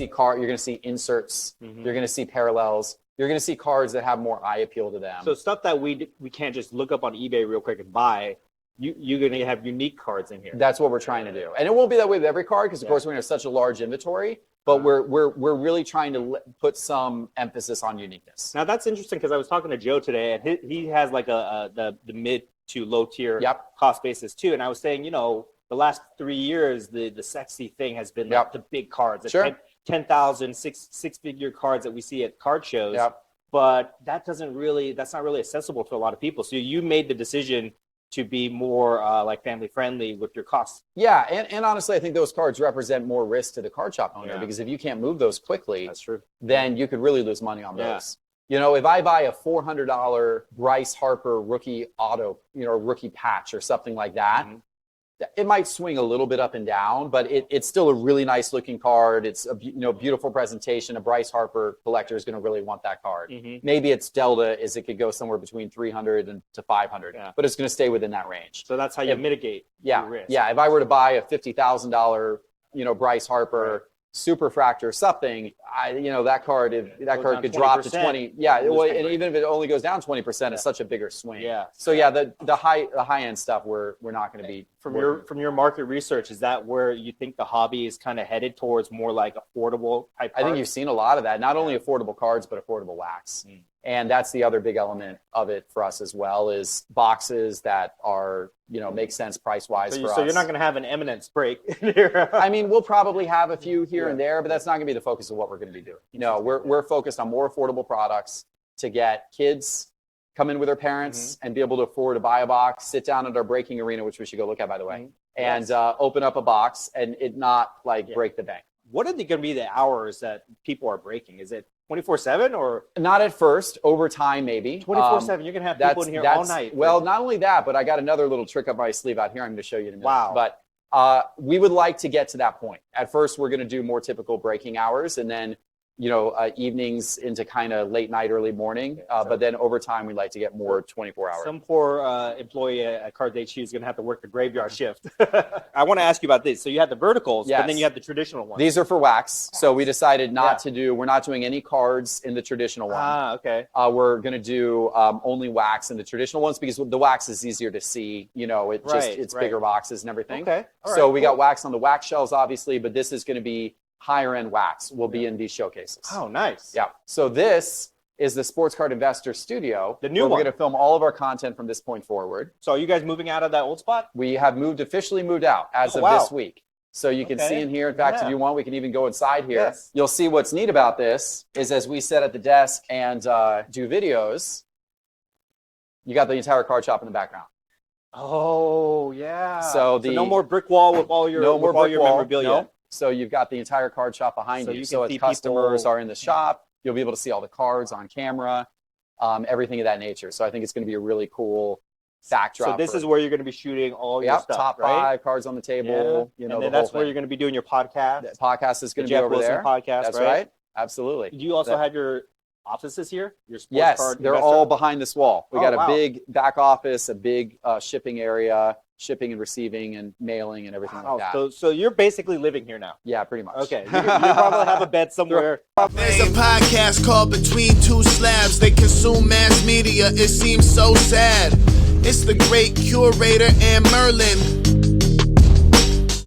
see you're going to see inserts, you're going to see parallels, you're going to see cards that have more eye appeal to them. So stuff that we can't just look up on eBay real quick and buy. You're going to have unique cards in here. That's what we're trying to do, and it won't be that way with every card because of course we're going to have such a large inventory. But we're really trying to put some emphasis on uniqueness. Now that's interesting because I was talking to Joe today, and he has like the mid to low tier cost basis too. And I was saying, the last 3 years, the sexy thing has been like the big cards, the 10,000, six-figure cards that we see at card shows. But that's not really accessible to a lot of people. So you made the decision to be more like family friendly with your costs. Yeah, and honestly, I think those cards represent more risk to the card shop owner because if you can't move those quickly, that's true. Then you could really lose money on those. If I buy a $400 Bryce Harper rookie auto, rookie patch or something like that, it might swing a little bit up and down, but it's still a really nice looking card. It's a beautiful presentation. A Bryce Harper collector is going to really want that card. Maybe its delta is it could go somewhere between 300 and to 500, but it's going to stay within that range. So that's how you mitigate your risk. Yeah, if I were to buy a $50,000, Bryce Harper Superfractor or something, that card could drop to 20. Yeah, and even if it only goes down 20%, it's such a bigger swing. Yeah. So the high end stuff we're not going to be. From your market research, is that where you think the hobby is kind of headed towards, more like affordable type cards? I think you've seen a lot of that. Not only affordable cards, but affordable wax. And that's the other big element of it for us as well, is boxes that are, make sense price-wise for us. So you're not going to have an Eminence break here. I mean, we'll probably have a few here and there, but that's not going to be the focus of what we're going to be doing. No, we're focused on more affordable products to get kids come in with their parents and be able to afford to buy a box, sit down at our breaking arena, which we should go look at, by the way, and open up a box and it not break the bank. What are going to be the hours that people are breaking? Is it 24/7 or? Not at first. Over time, maybe. 24/7. You're going to have people in here all night. Well, not only that, but I got another little trick up my sleeve out here I'm going to show you in a minute. Wow. But we would like to get to that point. At first, we're going to do more typical breaking hours, and then evenings into kind of late night, early morning. But then over time, we'd like to get more 24 hours. Some poor employee at CardsHQ is going to have to work the graveyard shift. I want to ask you about this. So you had the verticals, but then you have the traditional ones. These are for wax. So we decided we're not doing any cards in the traditional one. Okay. We're going to do only wax in the traditional ones because the wax is easier to see. It's bigger boxes and everything. Okay. All so we got wax on the wax shelves, obviously, but this is going to be higher end wax will be in these showcases. Oh, nice. Yeah. So this is the Sports Card Investor Studio. The new one. We're going to film all of our content from this point forward. So are you guys moving out of that old spot? We have officially moved out as of this week. So you can see in here. In fact, if you want, we can even go inside here. Yes. You'll see what's neat about this is as we sit at the desk and do videos, you got the entire card shop in the background. Oh, yeah. So no more brick wall with all your memorabilia. No. So you've got the entire card shop behind you. So as customers are in the shop, you'll be able to see all the cards on camera, everything of that nature. So I think it's going to be a really cool backdrop. So this is where you're going to be shooting all your stuff, top 5 cards on the table. And then that's where you're going to be doing your podcast. The podcast is going to be Geoff over Wilson there. Podcast, that's right. Absolutely. Do you also have your offices here? Your sports card they're investor? all behind this wall. We got a big back office, a big shipping area, shipping and receiving and mailing and everything like that. So you're basically living here now? Yeah, pretty much. Okay. You probably have a bed somewhere. There's a podcast called Between Two Slabs. They consume mass media. It seems so sad. It's the great curator and Merlin.